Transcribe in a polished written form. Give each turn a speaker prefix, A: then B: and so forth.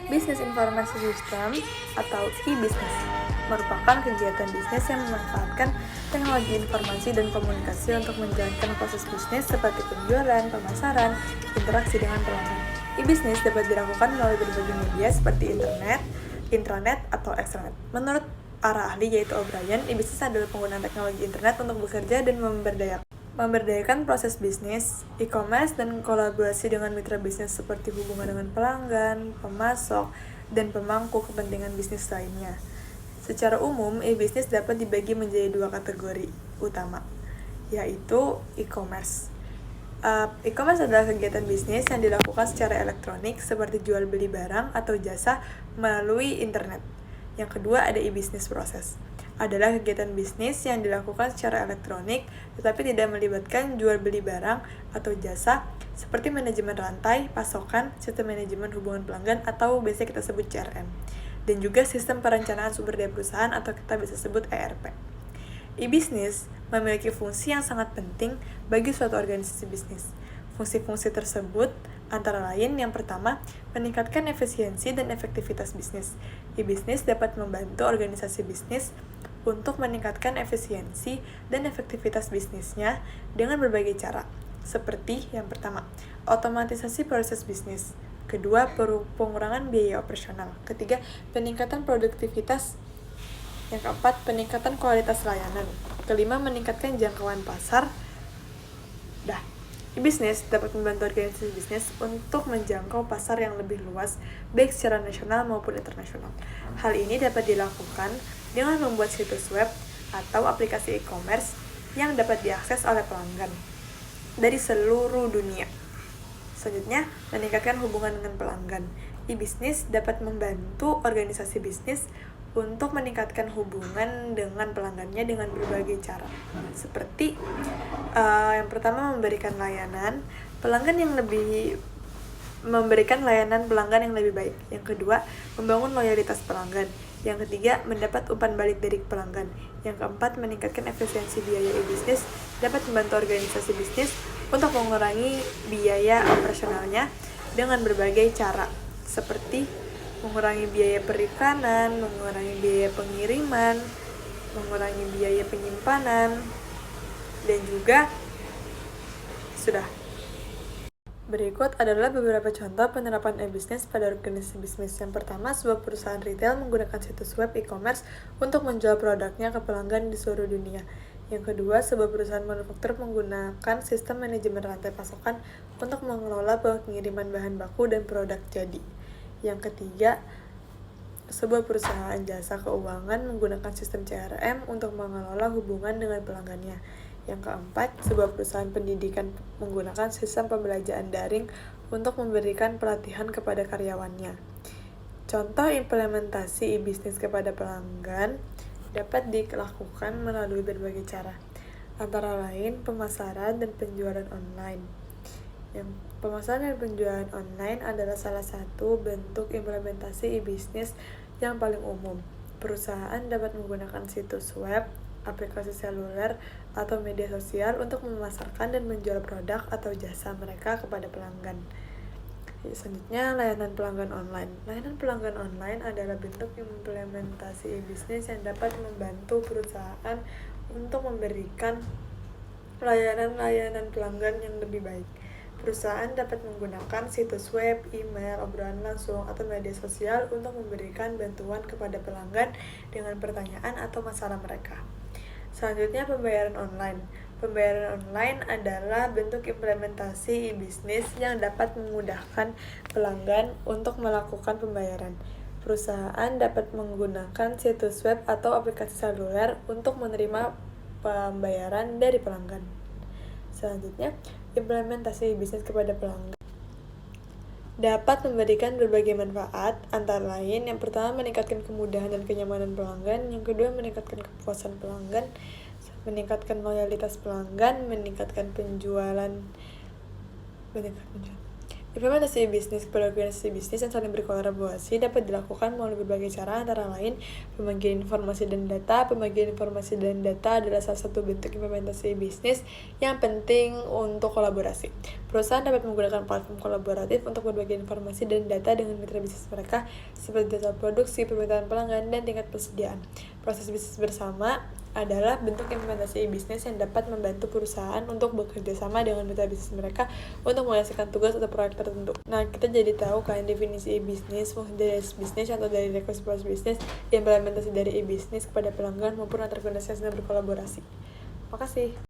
A: Bisnis informasi sistem atau e-business merupakan kegiatan bisnis yang memanfaatkan teknologi informasi dan komunikasi untuk menjalankan proses bisnis seperti penjualan, pemasaran, interaksi dengan pelanggan. E-business dapat dilakukan melalui berbagai media seperti internet, intranet, atau extranet. Menurut para ahli yaitu O'Brien, e-business adalah penggunaan teknologi internet untuk bekerja dan memberdayakan proses bisnis, e-commerce, dan kolaborasi dengan mitra bisnis seperti hubungan dengan pelanggan, pemasok, dan pemangku kepentingan bisnis lainnya. Secara umum, e-business dapat dibagi menjadi dua kategori utama, yaitu e-commerce. E-commerce adalah kegiatan bisnis yang dilakukan secara elektronik seperti jual beli barang atau jasa melalui internet. Yang kedua ada e-business proses. Adalah kegiatan bisnis yang dilakukan secara elektronik tetapi tidak melibatkan jual beli barang atau jasa seperti manajemen rantai, pasokan, sistem manajemen hubungan pelanggan atau biasa kita sebut CRM, dan juga sistem perencanaan sumber daya perusahaan atau kita bisa sebut ERP. E-business memiliki fungsi yang sangat penting bagi suatu organisasi bisnis. Fungsi-fungsi tersebut antara lain yang pertama, meningkatkan efisiensi dan efektivitas bisnis. E-business dapat membantu organisasi bisnis untuk meningkatkan efisiensi dan efektivitas bisnisnya dengan berbagai cara. Seperti yang pertama, otomatisasi proses bisnis. Kedua, pengurangan biaya operasional. Ketiga, peningkatan produktivitas. Yang keempat, peningkatan kualitas layanan. Kelima, meningkatkan jangkauan pasar. E-business dapat membantu organisasi bisnis untuk menjangkau pasar yang lebih luas, baik secara nasional maupun internasional. Hal ini dapat dilakukan dengan membuat situs web atau aplikasi e-commerce yang dapat diakses oleh pelanggan dari seluruh dunia. Selanjutnya, meningkatkan hubungan dengan pelanggan. E-business dapat membantu organisasi bisnis untuk meningkatkan hubungan dengan pelanggannya dengan berbagai cara. Seperti yang pertama memberikan layanan pelanggan yang lebih baik. Yang kedua, membangun loyalitas pelanggan. Yang ketiga, mendapat umpan balik dari pelanggan. Yang keempat, meningkatkan efisiensi biaya e-business dapat membantu organisasi bisnis untuk mengurangi biaya operasionalnya dengan berbagai cara, seperti mengurangi biaya periklanan, mengurangi biaya pengiriman, mengurangi biaya penyimpanan, dan juga sudah. Berikut adalah beberapa contoh penerapan e-business pada organisasi bisnis. Yang pertama, sebuah perusahaan retail menggunakan situs web e-commerce untuk menjual produknya ke pelanggan di seluruh dunia. Yang kedua, sebuah perusahaan manufaktur menggunakan sistem manajemen rantai pasokan untuk mengelola pengiriman bahan baku dan produk jadi. Yang ketiga, sebuah perusahaan jasa keuangan menggunakan sistem CRM untuk mengelola hubungan dengan pelanggannya. Yang keempat, sebuah perusahaan pendidikan menggunakan sistem pembelajaran daring untuk memberikan pelatihan kepada karyawannya. Contoh implementasi e-business kepada pelanggan dapat dilakukan melalui berbagai cara, antara lain pemasaran dan penjualan online. Yang pemasaran dan penjualan online adalah salah satu bentuk implementasi e-business yang paling umum. Perusahaan dapat menggunakan situs web, aplikasi seluler, atau media sosial untuk memasarkan dan menjual produk atau jasa mereka kepada pelanggan. Selanjutnya, layanan pelanggan online. Layanan pelanggan online adalah bentuk implementasi e-business yang dapat membantu perusahaan untuk memberikan layanan-layanan pelanggan yang lebih baik. Perusahaan dapat menggunakan situs web, email, obrolan langsung, atau media sosial untuk memberikan bantuan kepada pelanggan dengan pertanyaan atau masalah mereka. Selanjutnya, pembayaran online. Pembayaran online adalah bentuk implementasi e-business yang dapat memudahkan pelanggan untuk melakukan pembayaran. Perusahaan dapat menggunakan situs web atau aplikasi seluler untuk menerima pembayaran dari pelanggan. Selanjutnya, implementasi bisnis kepada pelanggan dapat memberikan berbagai manfaat, antara lain yang pertama meningkatkan kemudahan dan kenyamanan pelanggan, yang kedua meningkatkan kepuasan pelanggan, meningkatkan loyalitas pelanggan, meningkatkan penjualan. Implementasi bisnis kepada organisasi bisnis yang saling berkolaborasi dapat dilakukan melalui berbagai cara, antara lain pembagian informasi dan data. Pembagian informasi dan data adalah salah satu bentuk implementasi bisnis yang penting untuk kolaborasi. Perusahaan dapat menggunakan platform kolaboratif untuk berbagi informasi dan data dengan mitra bisnis mereka, seperti data produksi, permintaan pelanggan, dan tingkat persediaan. Proses bisnis bersama adalah bentuk implementasi bisnis yang dapat membantu perusahaan untuk bekerja sama dengan mitra bisnis mereka untuk menghasilkan tugas atau proyek tertentu. Nah, kita jadi tahu kan definisi e-bisnis, fungsi dari bisnis atau dari request proses bisnis, implementasi dari e-bisnis kepada pelanggan maupun antar organisasi yang sedang berkolaborasi. Makasih.